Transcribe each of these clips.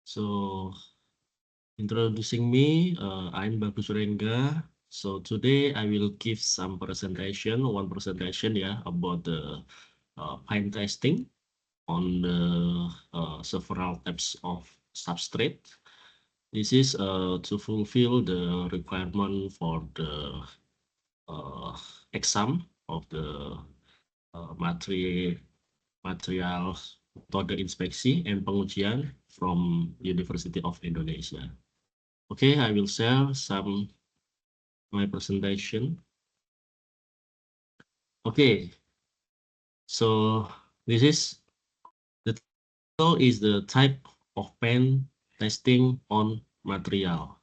So, introducing me, I'm Bagus Rengga. So today I will give some presentation, one presentation, about the pine testing on the several types of substrate. This is to fulfill the requirement for the uh, exam of the material metode inspeksi and pengujian from University of Indonesia. Okay, I will share some my presentation. Okay, so this is the title is the type of pen testing on material,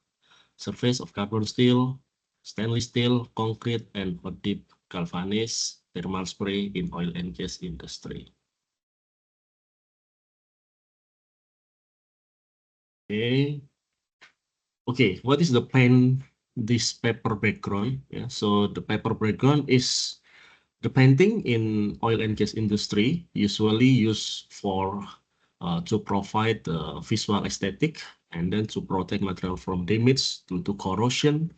surface of carbon steel, stainless steel, concrete, and hot dip galvanized thermal spray in oil and gas industry. Okay, what is the pen? This paper background. Yeah, so the paper background is the painting in oil and gas industry, usually used for to provide the visual aesthetic and then to protect material from damage due to corrosion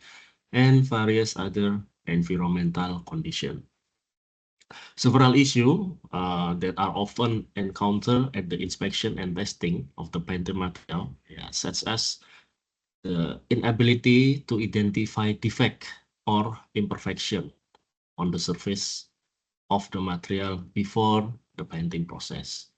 and various other environmental conditions. Several issues that are often encountered at the inspection and testing of the painted material, such as the inability to identify defect or imperfection on the surface of the material before the painting process.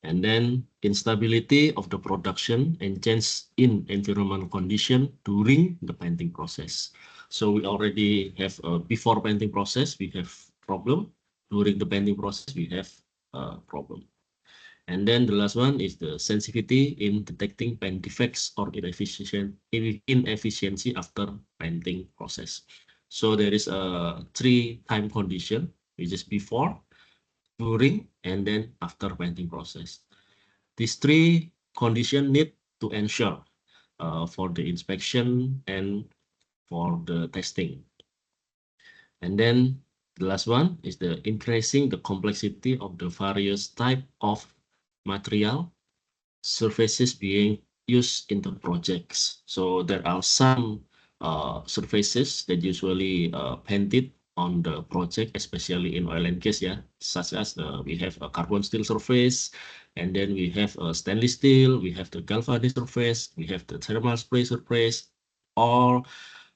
And then instability of the production and change in environmental condition during the painting process. So we already have before painting process, we have problem. During the painting process, we have problem. And then the last one is the sensitivity in detecting paint defects or inefficiency after painting process. So there is a 3 time condition, which is before, during, and then after painting process. These 3 conditions need to ensure for the inspection and for the testing. And then the last one is the increasing the complexity of the various type of material surfaces being used in the projects. So there are some surfaces that usually painted on the project, especially in oil and gas, such as we have a carbon steel surface, and then we have a stainless steel, we have the galvanized surface, we have the thermal spray surface, or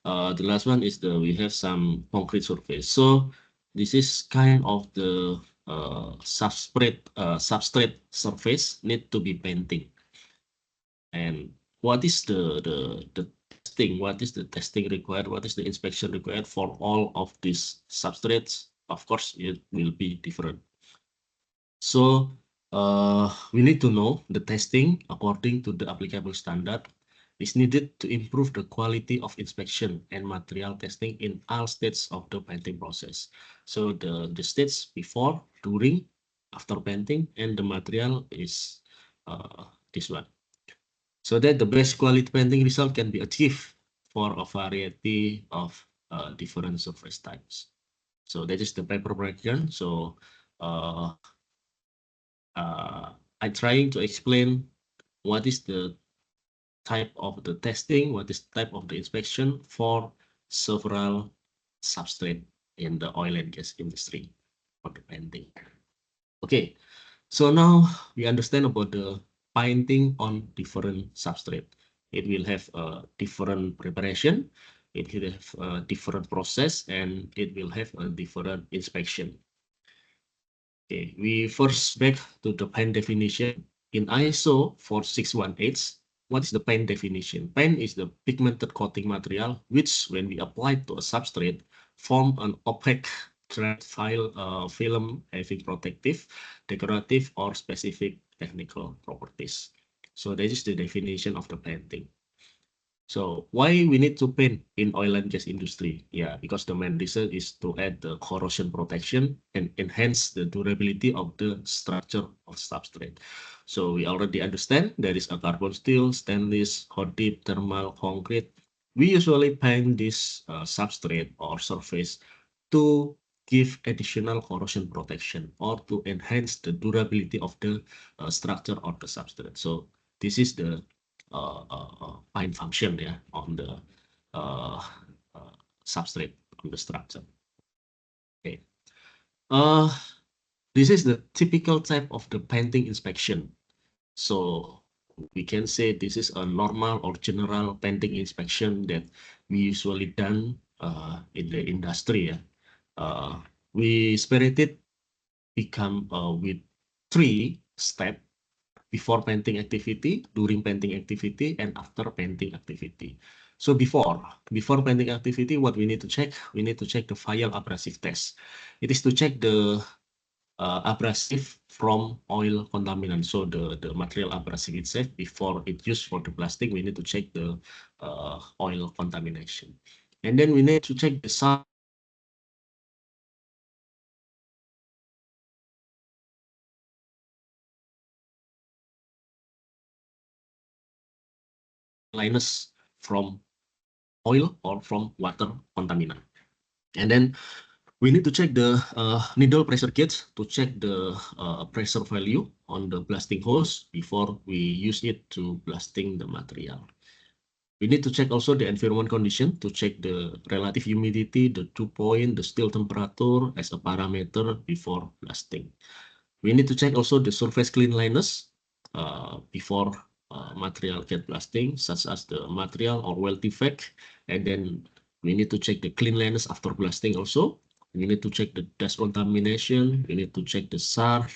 the last one is we have some concrete surface. So this is kind of the substrate surface need to be painting. And what is the testing? What is the testing required? What is the inspection required for all of these substrates? Of course, it will be different. So we need to know the testing according to the applicable standard is needed to improve the quality of inspection and material testing in all stages of the painting process. So the stages before, during, after painting, and the material is this one. So that the best quality painting result can be achieved for a variety of different surface types. So that is the paper breakdown. So uh, I'm trying to explain what is the type of the testing, what is the type of the inspection for several substrate in the oil and gas industry for the painting. Okay, so now we understand about the painting on different substrate. It will have a different preparation, it will have a different process, and it will have a different inspection. Okay, we first back to the paint definition. In ISO 4618, what is the paint definition? Paint is the pigmented coating material which, when we apply to a substrate, form an opaque film having protective, decorative, or specific technical properties. So that is the definition of the painting. So why we need to paint in oil and gas industry? Yeah, because the main reason is to add the corrosion protection and enhance the durability of the structure of substrate. So we already understand there is a carbon steel, stainless, hot dip, thermal, concrete. We usually paint this substrate or surface to give additional corrosion protection or to enhance the durability of the structure of the substrate. So This is the bind function, yeah, on the substrate, on the structure. Okay. This is the typical type of the painting inspection. So we can say this is a normal or general painting inspection that we usually done in the industry. Yeah. We separated become with 3 steps before painting activity, during painting activity, and after painting activity. So before painting activity, what we need to check? We need to check the vial abrasive test. It is to check the abrasive from oil contaminant. So the material abrasive itself, before it used for the plastic, we need to check the oil contamination. And then we need to check the liners from oil or from water contaminant. And then we need to check the needle pressure gauge to check the pressure value on the blasting hose before we use it to blasting the material. We need to check also the environment condition to check the relative humidity, the dew point, the still temperature as a parameter before blasting. We need to check also the surface cleanliness before material get blasting, such as the material or weld defect. And then we need to check the cleanliness after blasting also. We need to check the dust contamination. We need to check the SAR,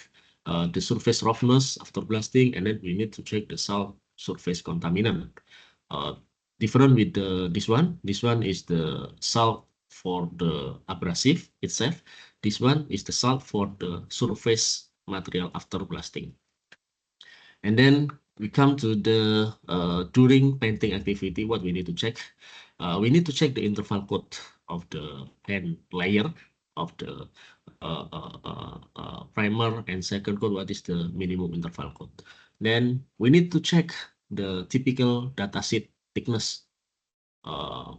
the surface roughness after blasting, and then we need to check the salt surface contaminant. Different with this one. This one is the salt for the abrasive itself. This one is the salt for the surface material after blasting. And then we come to the during painting activity, what we need to check. We need to check the interval code of the paint layer of the primer, and second code, what is the minimum interval code. Then we need to check the typical datasheet thickness.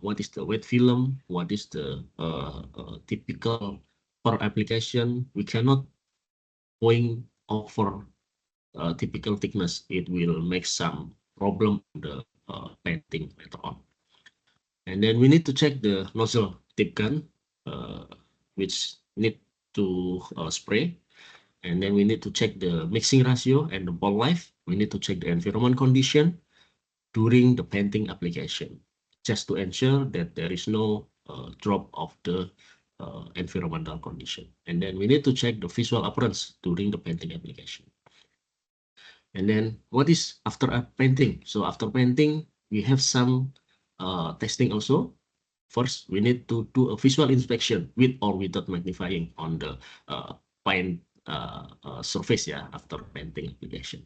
What is the wet film? What is the typical per application? We cannot going over typical thickness. It will make some problem the painting later on. And then we need to check the nozzle tip gun, which need to spray. And then we need to check the mixing ratio and the ball life. We need to check the environment condition during the painting application, just to ensure that there is no drop of the environmental condition. And then we need to check the visual appearance during the painting application. And then what is after painting? So after painting, we have some testing also. First, we need to do a visual inspection with or without magnifying on the paint surface, yeah, after painting application,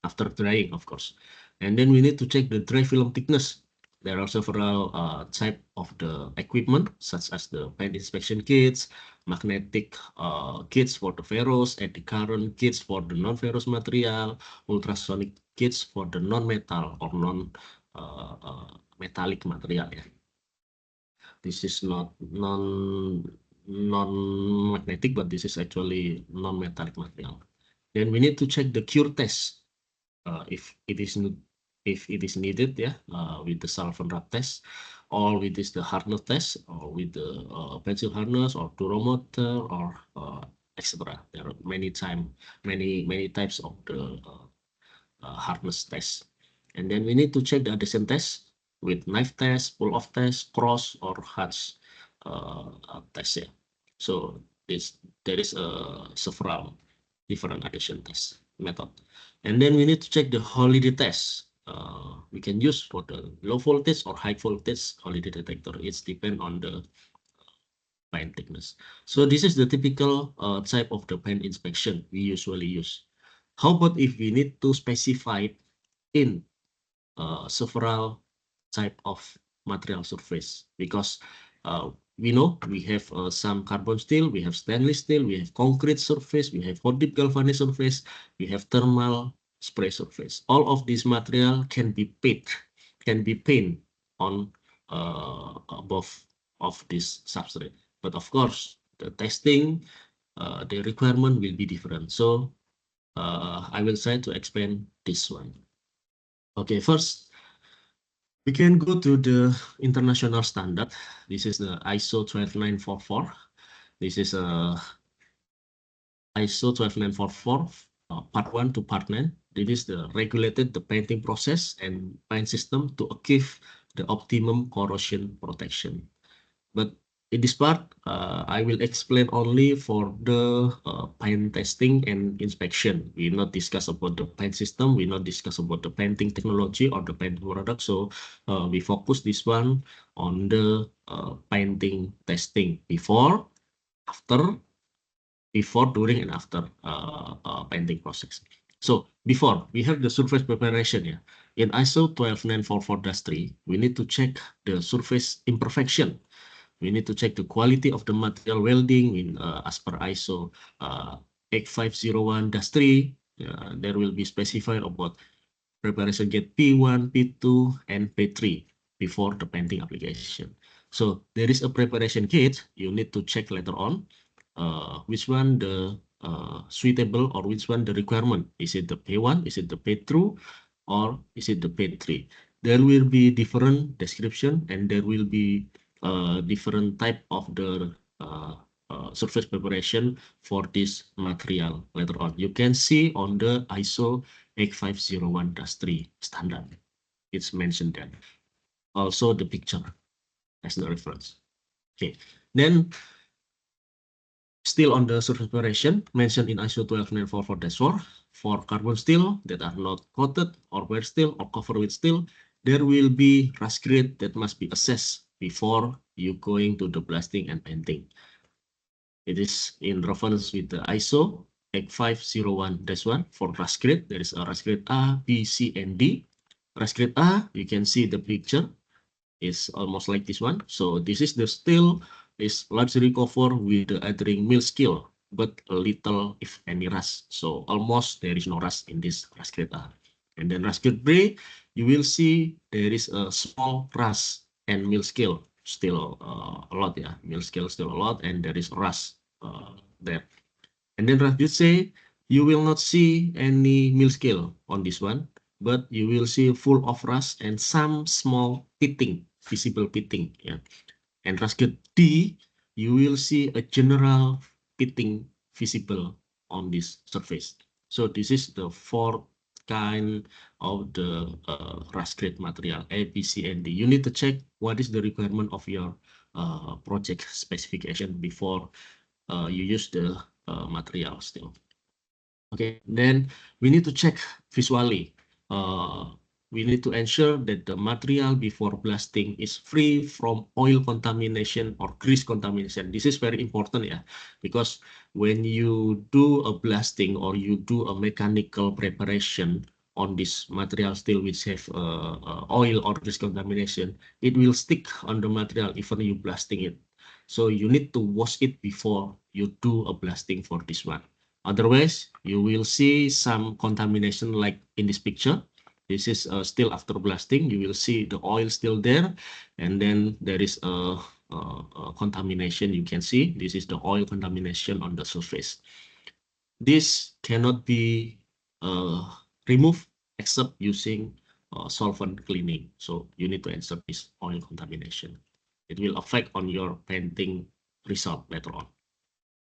after drying, of course. And then we need to check the dry film thickness. There are several type of the equipment, such as the paint inspection kits, magnetic kits for the ferrous, eddy current kits for the non-ferrous material, ultrasonic kits for the non-metal or non-metallic material. Yeah. This is not non-magnetic, but this is actually non-metallic material. Then we need to check the cure test if it is needed, yeah, with the solvent wrap test, or with this the hardness test, or with the pencil hardness or durometer, or etc. There are many types of the hardness test. And then we need to check the adhesion test with knife test, pull-off test, cross or hatch test. Yeah. So there is several different adhesion test method. And then we need to check the holiday test. We can use for the low voltage or high voltage holiday detector. It's depend on the paint thickness. So this is the typical type of the paint inspection we usually use. How about if we need to specify in several type of material surface? Because we know we have some carbon steel, we have stainless steel, we have concrete surface, we have hot dip galvanized surface, we have thermal spray surface. All of this material can be paint on above of this substrate. But of course, the testing, the requirement will be different. So I will try to explain this one. Okay, first we can go to the international standard. This is the ISO 12944. This is a ISO 12944 part 1 to part 9. This is the regulated the painting process and paint system to achieve the optimum corrosion protection. But in this part, I will explain only for the paint testing and inspection. We not discuss about the paint system. We not discuss about the painting technology or the painting product. So we focus this one on the painting testing after, during, and after painting process. So before we have the surface preparation. Yeah, in ISO 12944-3, we need to check the surface imperfection. We need to check the quality of the material welding in as per ISO 8501-3. There will be specified about preparation gate P1, P2, and P3 before the painting application. So there is a preparation gate. You need to check later on which one the suitable, or which one the requirement. Is it the P1? Is it the P2? Or is it the P3? There will be different description, and there will be different type of the surface preparation for this material later on. You can see on the ISO 8501-3 standard. It's mentioned there. Also the picture as the reference. Okay, then still on the surface preparation mentioned in ISO 12944-4, for carbon steel that are not coated or wear steel or covered with steel, there will be rust grade that must be assessed before you going to the blasting and painting. It is in reference with the ISO 8501-1 for rust grade. There is a rust grade A, B, C, and D. Rust grade A, you can see the picture is almost like this one. So this is the steel is largely covered with the adhering mill scale, but a little, if any, rust. So almost there is no rust in this rust grade A. And then rust grade B, you will see there is a small rust and mill scale still a lot. Yeah, mill scale still a lot, and there is rust there. And then rust grade C, you will not see any mill scale on this one, but you will see full of rust and some small pitting, visible pitting. Yeah. And rust grade D, you will see a general pitting visible on this surface. So this is the fourth kind of the rust grade material, A, B, C, and D. You need to check what is the requirement of your project specification before you use the material still. Okay, then we need to check visually. We need to ensure that the material before blasting is free from oil contamination or grease contamination. This is very important, yeah, because when you do a blasting or you do a mechanical preparation on this material still which have oil or grease contamination, it will stick on the material even you blasting it. So you need to wash it before you do a blasting for this one. Otherwise, you will see some contamination like in this picture. This is still after blasting. You will see the oil still there, and then there is a contamination. You can see this is the oil contamination on the surface. This cannot be removed except using solvent cleaning. So you need to insert this oil contamination. It will affect on your painting result later on.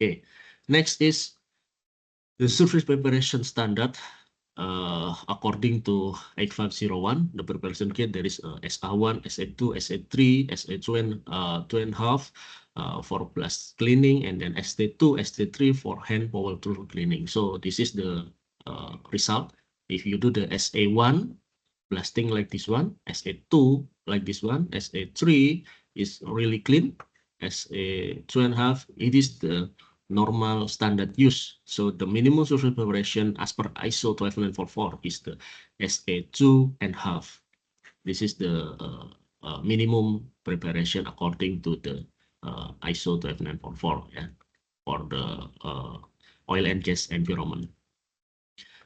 Okay, next is the surface preparation standard. According to 8501, the preparation kit, there is SA1, SA2, SA3, SA2 2.5 for blast cleaning, and then ST2, ST3 for hand power tool cleaning. So this is the result. If you do the SA1 blasting like this one, SA2 like this one, SA3 is really clean, SA2.5, it is the normal standard use. So the minimum surface preparation as per ISO 12944 is the SA2.5. This is the minimum preparation according to the ISO 12944, yeah, for the oil and gas environment.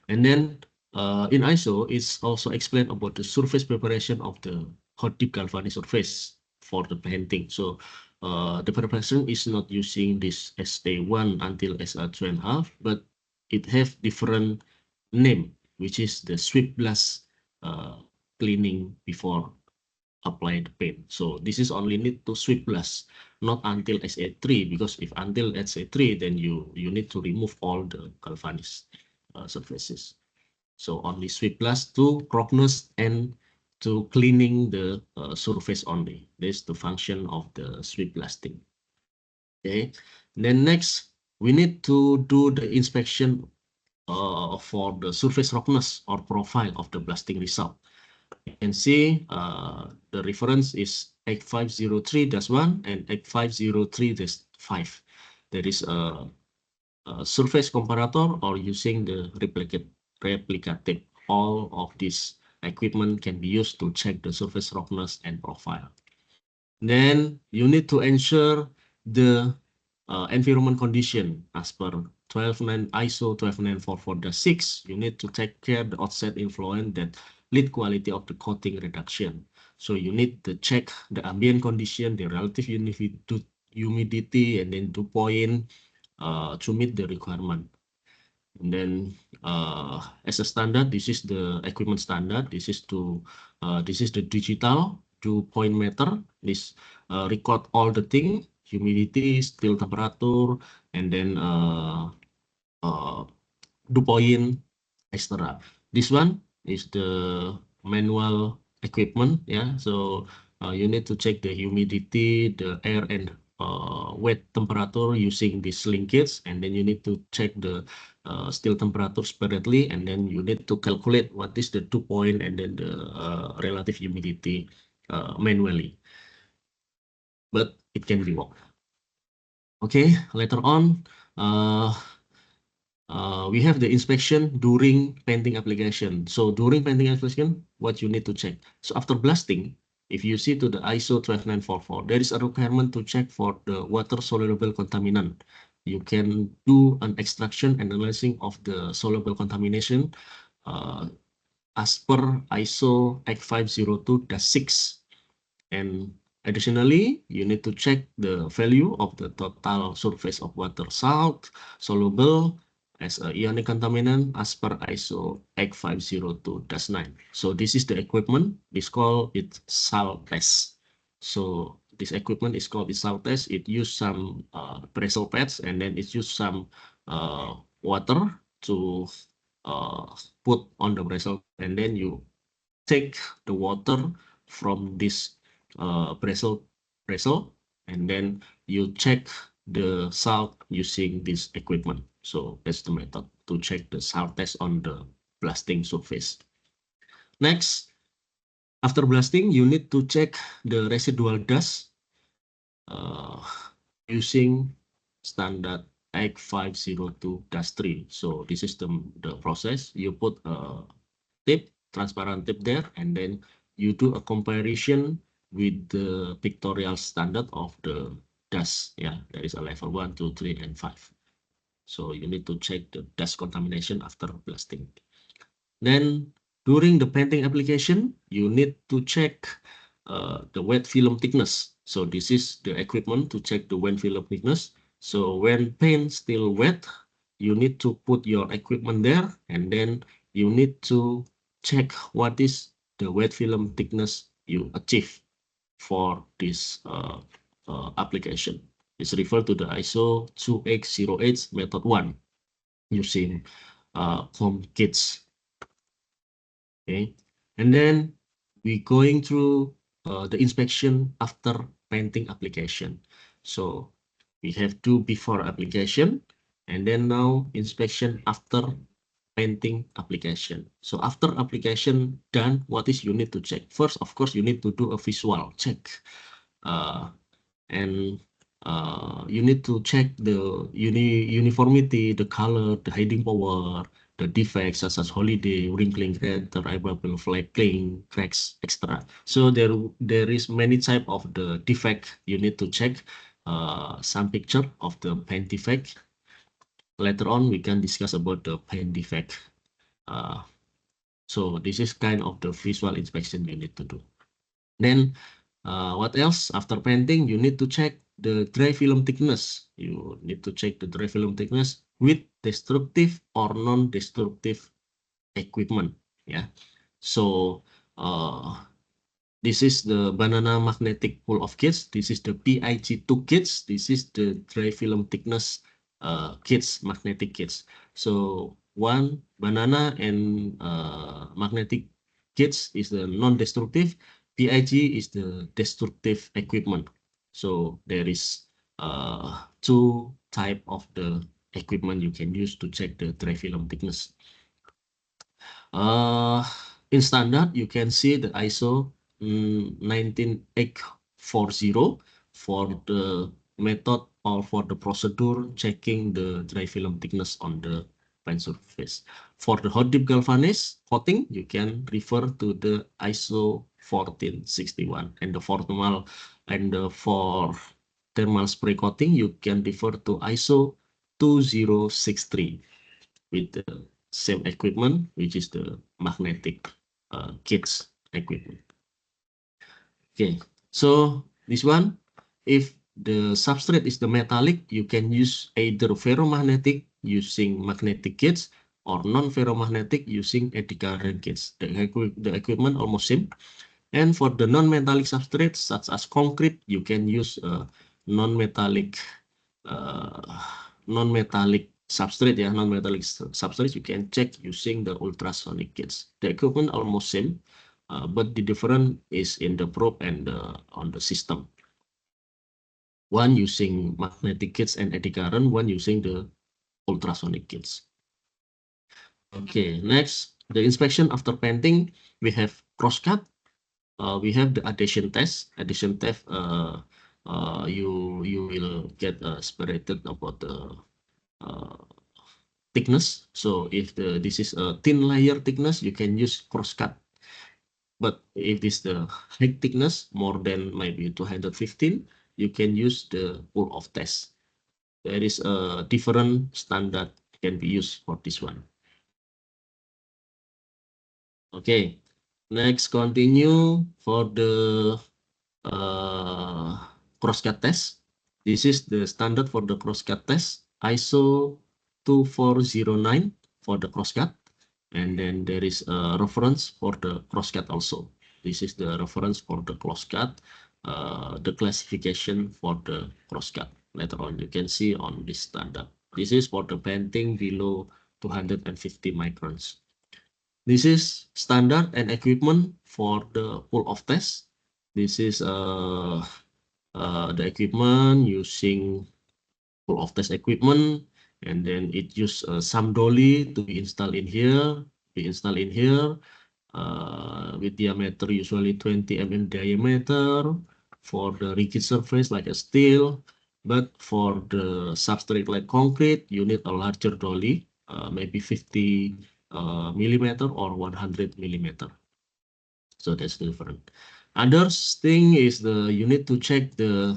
And then in ISO, it's also explained about the surface preparation of the hot dip galvanic surface for the painting. So the preparation is not using this SA1 until SA2.5, but it have different name, which is the sweep blast cleaning before apply the paint. So this is only need to sweep blast, not until SA3, because if until SA3, then you need to remove all the galvanized surfaces. So only sweep blast to roughness and to cleaning the surface only. This is the function of the sweep blasting. Okay, then next we need to do the inspection for the surface roughness or profile of the blasting result. You can see the reference is 8503-1 and 8503-5. There is a surface comparator or using the replicative. All of this equipment can be used to check the surface roughness and profile. Then you need to ensure the environment condition as per ISO 12944-6. You need to take care the offset influence that lead quality of the coating reduction. So you need to check the ambient condition, the relative humidity, and then dew point to meet the requirement. And then as a standard, this is the equipment standard. This is the digital dew point meter. This record all the thing, humidity, still temperature, and then dew point, etc. This one is the manual equipment. Yeah, so you need to check the humidity, the air and wet temperature using this linkage, and then you need to check the still temperature separately, and then you need to calculate what is the dew point and then the relative humidity manually. But it can be worked. Okay, later on, we have the inspection during painting application. So during painting application, what you need to check. So after blasting, if you see to the ISO 12944, there is a requirement to check for the water soluble contaminant. You can do an extraction analyzing of the soluble contamination as per ISO 8502-6. And additionally, you need to check the value of the total surface of water salt soluble as a ionic contaminant as per ISO 8502-9. So this is the equipment. This called it salt test. So this equipment is called salt test. It use some pressure pads, and then it use some water to put on the vessel, and then you take the water from this vessel, and then you check the salt using this equipment. So that's the method to check the salt test on the blasting surface. Next, after blasting, you need to check the residual dust using standard 8502-3. So this is the process. You put a tip, transparent tip there, and then you do a comparison with the pictorial standard of the dust. Yeah, there is a level 1, 2, 3, and 5. So you need to check the dust contamination after blasting. Then during the painting application, you need to check the wet film thickness. So this is the equipment to check the wet film thickness. So when paint still wet, you need to put your equipment there, and then you need to check what is the wet film thickness you achieve for this application. It's referred to the ISO 2X08 method 1 using foam kits. Okay, and then we going through the inspection after painting application. So we have two before application, and then now inspection after painting application. So after application done, what is you need to check? First, of course, you need to do a visual check, and you need to check the uniformity, the color, the hiding power, the defects such as holiday, wrinkling, variable flaking, cracks, etc. So there is many type of the defect you need to check. Some picture of the paint defect. Later on, we can discuss about the paint defect. So this is kind of the visual inspection you need to do. Then what else? After painting, you need to check the dry film thickness. You need to check the dry film thickness with destructive or non-destructive equipment. Yeah. So this is the banana magnetic pool of kits. This is the PIG2 kits. This is the dry film thickness kits, magnetic kits. So one banana and magnetic kits is the non-destructive. PIG is the destructive equipment. So there is two type of the equipment you can use to check the dry film thickness. In standard, you can see the ISO 19840 for the method or for the procedure checking the dry film thickness on the paint surface. For the hot dip galvanized coating, you can refer to the ISO 1461, and for thermal spray coating, you can refer to ISO 2063 with the same equipment, which is the magnetic kits equipment. Okay, so this one, if the substrate is the metallic, you can use either ferromagnetic using magnetic kits or non-ferromagnetic using eddy current kits. The equipment almost same. And for the non-metallic substrates such as concrete, you can use non-metallic substrate, non-metallic substrates you can check using the ultrasonic kits. The equipment almost same, but the difference is in the probe and on the system. One using magnetic kits and eddy current, one using the ultrasonic kits. Okay, next, the inspection after painting, we have crosscut. We have the adhesion test. Adhesion test, you will get separated about the thickness. So if this is a thin layer thickness, you can use crosscut. But if this the high thickness, more than maybe 215, you can use the pull off test. There is a different standard can be used for this one. Okay, next continue for the crosscut test. This is the standard for the crosscut test, ISO 2409 for the crosscut. And then there is a reference for the crosscut also. This is the reference for the crosscut, the classification for the crosscut. Later on, you can see on this standard. This is for the painting below 250 microns. This is standard and equipment for the pull-off test. This is the equipment using pull-off test equipment, and then it use some dolly to be installed in here. With diameter usually 20 mm diameter for the rigid surface like a steel, but for the substrate like concrete, you need a larger dolly, maybe 50 millimeter or 100 millimeter. So that's different. Other thing is you need to check the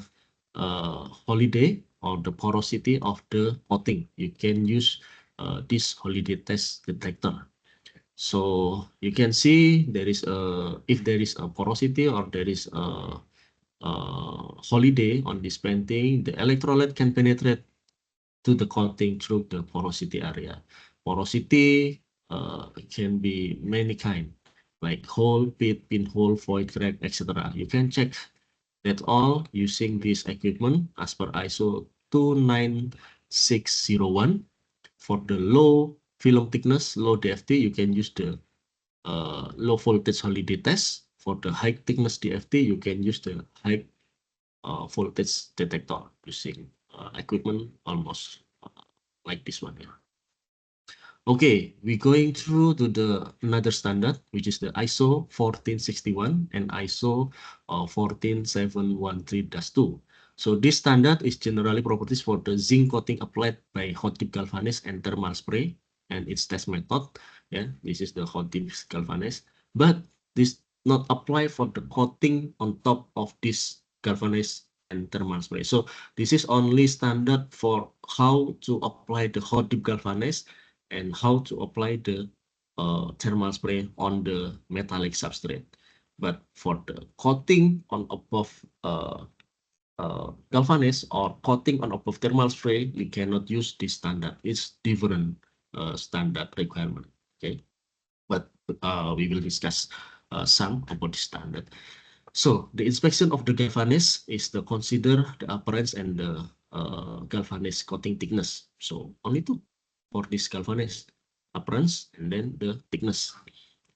holiday or the porosity of the coating. You can use this holiday test detector. So you can see there is if there is a porosity or there is a holiday on this painting, the electrolyte can penetrate to the coating through the porosity area. Porosity can be many kind, like hole, pit, pinhole, void, crack, etc. You can check that all using this equipment as per ISO 29601. For the low film thickness, low DFT, you can use the low voltage holiday test. For the high thickness DFT, you can use the high voltage detector using equipment almost like this one. Yeah. Okay, we're going through to the another standard, which is the ISO 1461 and ISO 14713-2. So this standard is generally properties for the zinc coating applied by hot dip galvanized and thermal spray and its test method. Yeah, this is the hot dip galvanized, but this not apply for the coating on top of this galvanized and thermal spray. So this is only standard for how to apply the hot dip galvanized and how to apply the thermal spray on the metallic substrate. But for the coating on above galvanized or coating on above thermal spray, we cannot use this standard. It's different standard requirement. Okay, but we will discuss some about the standard. So the inspection of the galvanized is to consider the appearance and the galvanized coating thickness. So only two for this galvanized, appearance and then the thickness.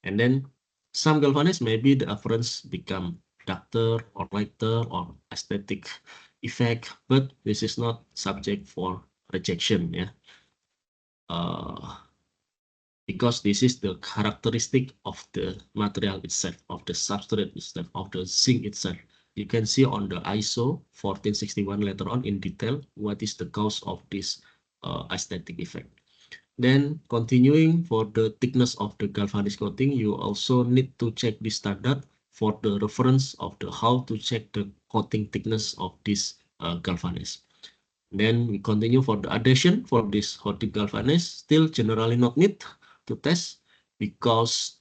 And then some galvanized, maybe the appearance become darker or lighter or aesthetic effect, but this is not subject for rejection. Yeah. Because this is the characteristic of the material itself, of the substrate itself, of the zinc itself. You can see on the ISO 1461 later on in detail what is the cause of this aesthetic effect. Then continuing for the thickness of the galvanized coating, you also need to check the standard for the reference of the how to check the coating thickness of this galvanized. Then we continue for the adhesion for this coating galvanized, still generally not need to test because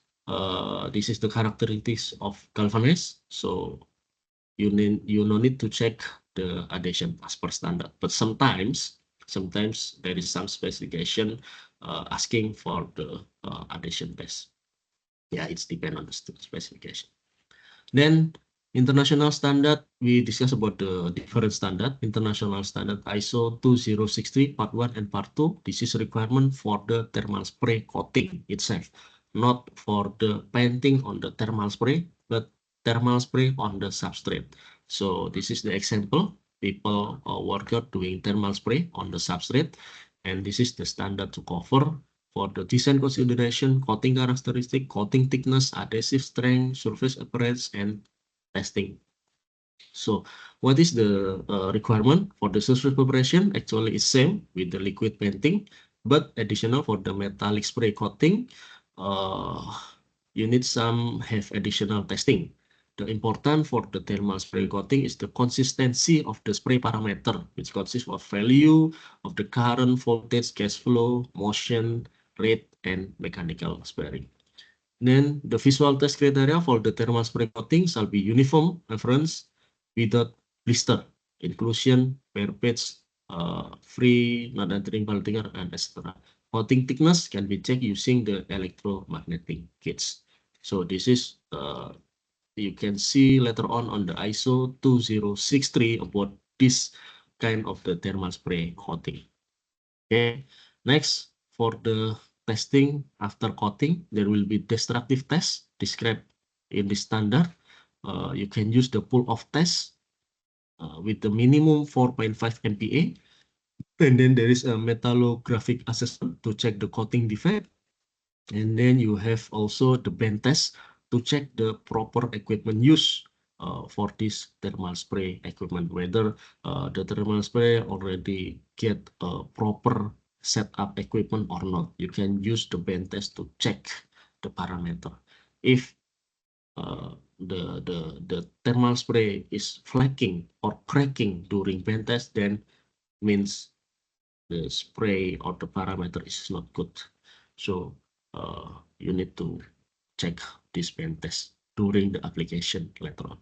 this is the characteristics of galvanized. So you no need to check the adhesion as per standard. But sometimes there is some specification asking for the adhesion test. Yeah, it's depend on the specification. Then international standard, we discuss about the different standard. International standard ISO 2063 Part 1 and Part 2. This is requirement for the thermal spray coating itself, not for the painting on the thermal spray, but thermal spray on the substrate. So this is the example. People worker doing thermal spray on the substrate, and this is the standard to cover for the design consideration, coating characteristic, coating thickness, adhesive strength, surface appearance, and testing. So what is the requirement for the surface preparation? Actually, it's same with the liquid painting, but additional for the metallic spray coating, you need some have additional testing. The important for the thermal spray coating is the consistency of the spray parameter, which consists of value of the current, voltage, gas flow, motion, rate, and mechanical sparing. Then the visual test criteria for the thermal spray coating shall be uniform reference without blister, inclusion, bare page, free, not entering Baltinger, and etc. Coating thickness can be checked using the electromagnetic gauge. So this is you can see later on the ISO 2063 about this kind of the thermal spray coating. Okay, next for the testing after coating, there will be destructive test described in the standard. You can use the pull-off test with the minimum 4.5 MPa. And then there is a metallographic assessment to check the coating defect. And then you have also the bend test to check the proper equipment use for this thermal spray equipment, whether the thermal spray already get a proper setup equipment or not. You can use the bend test to check the parameter. If the thermal spray is flaking or cracking during bend test, then means the spray or the parameter is not good. So you need to check this bend test during the application later on.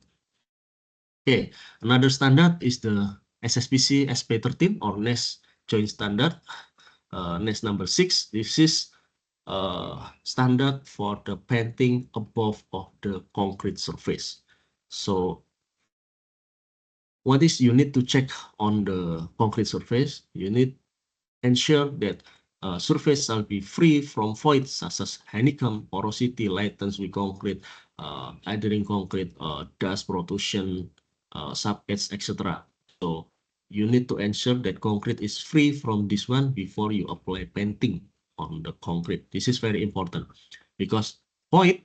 Okay, another standard is the SSPC SP13 or NES joint standard, NES number 6. This is standard for the painting above of the concrete surface. So what is you need to check on the concrete surface? You need ensure that surface shall be free from voids such as honeycomb, porosity, latency with concrete, adhering concrete, dust protrusion, sub-edge, etc. So you need to ensure that concrete is free from this one before you apply painting on the concrete. This is very important because void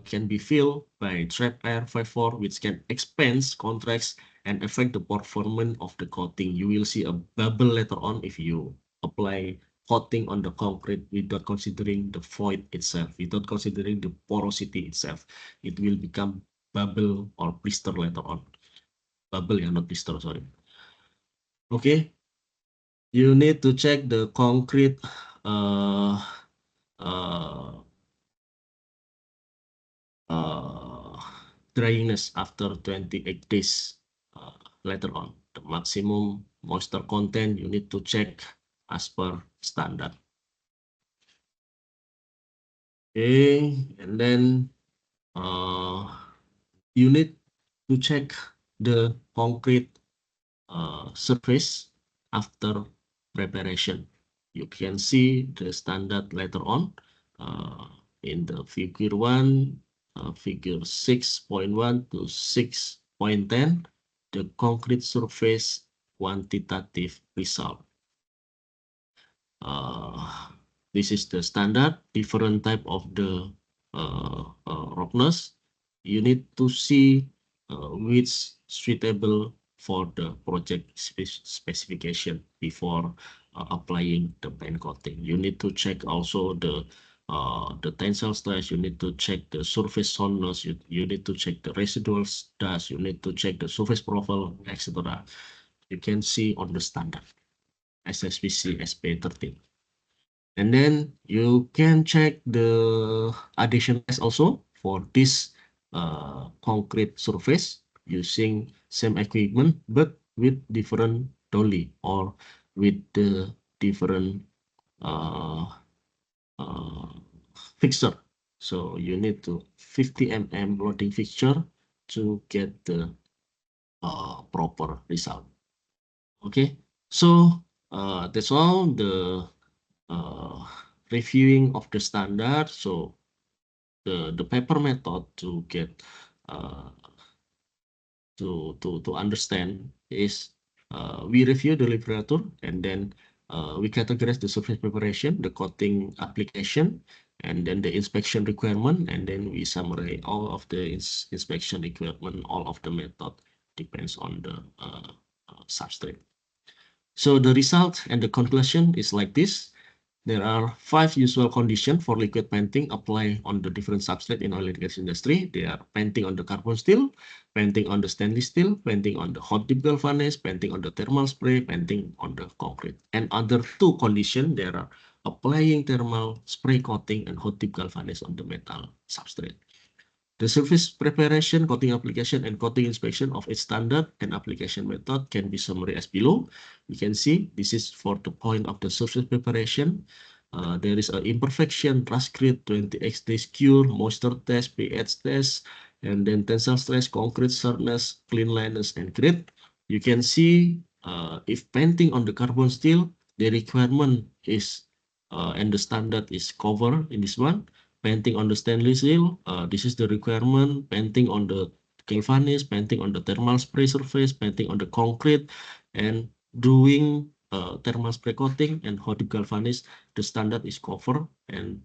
can be filled by trapped air vapor, which can expand, contracts, and affect the performance of the coating. You will see a bubble later on if you apply coating on the concrete without considering the void itself, without considering the porosity itself. It will become bubble or blister later on. Bubble, yeah, not blister, sorry. Okay, you need to check the concrete uh, dryness after 28 days later on. The maximum moisture content you need to check as per standard. Okay, and then you need to check the concrete surface after preparation. You can see the standard later on uh, in the figure 1, figure 6.1 to 6.10, the concrete surface quantitative result. Uh, this is the standard, different type of the roughness. You need to see which suitable for the project specification before applying the paint coating. You need to check also the tensile stress. You need to check the surface soundness. You need to check the residual dust. You need to check the surface profile, etc. You can see on the standard SSPC SP13. And then you can check the addition test also for this concrete surface using same equipment but with different dolly or with the different uh, uh, fixture. So you need to 50 mm loading fixture to get the proper result. Okay, so that's all the uh, reviewing of the standard. So the paper method to get uh, to understand is we review the literature and then we categorize the surface preparation, the coating application, and then the inspection requirement, and then we summarize all of the inspection requirement, all of the method depends on the substrate. So the result and the conclusion is like this. There are 5 usual conditions for liquid painting applied on the different substrate in oil and gas industry. They are painting on the carbon steel, painting on the stainless steel, painting on the hot dip galvanized, painting on the thermal spray, painting on the concrete. And other 2 conditions, there are applying thermal spray coating and hot dip galvanized on the metal substrate. The surface preparation, coating application, and coating inspection of its standard and application method can be summarized as below. You can see this is for the point of the surface preparation. There is an imperfection, rust grit, 20x days cure, moisture test, pH test, and then tensile stress, concrete hardness, cleanliness, and grit. You can see if painting on the carbon steel, the requirement is and the standard is covered in this one. Painting on the stainless steel, this is the requirement. Painting on the galvanized, painting on the thermal spray surface, painting on the concrete, and doing thermal spray coating and hot dip galvanized, the standard is covered and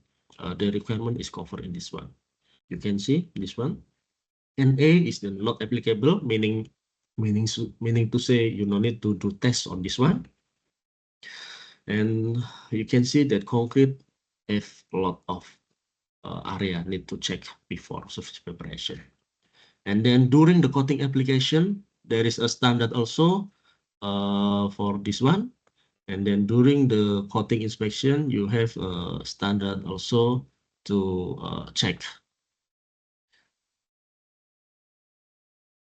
the requirement is covered in this one. You can see this one. And A is the not applicable, meaning to say you no need to do tests on this one. And you can see that concrete have a lot of area need to check before surface preparation. And then during the coating application, there is a standard also for this one. And then during the coating inspection, you have a standard also to check.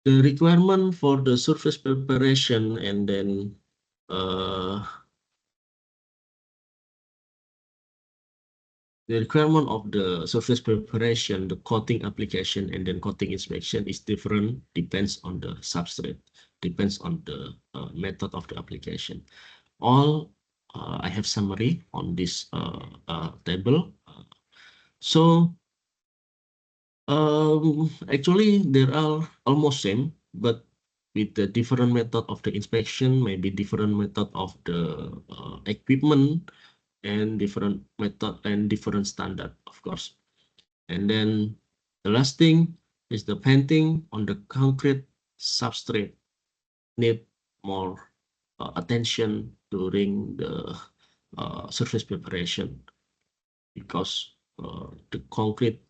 The requirement for the surface preparation and then the requirement of the surface preparation, the coating application, and then coating inspection is different, depends on the substrate, depends on the method of the application. All I have summary on this table. So actually there are almost same, but with the different method of the inspection, maybe different method of the equipment, and different method and different standard, of course. And then the last thing is the painting on the concrete substrate need more attention during the surface preparation because the concrete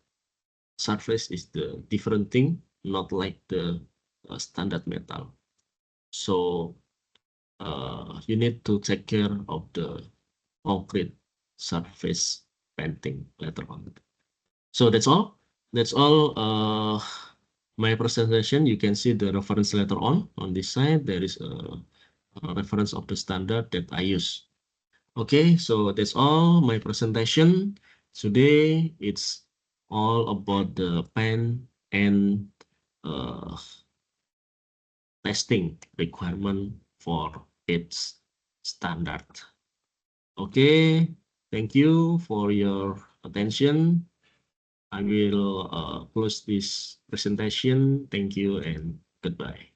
surface is the different thing, not like the standard metal. So you need to take care of the concrete surface painting later on. So that's all. That's all my presentation. You can see the reference later on this side. There is a reference of the standard that I use. Okay, so that's all my presentation. Today it's all about the pen and uh, testing requirement for its standard. Okay, thank you for your attention. I will close this presentation. Thank you and goodbye.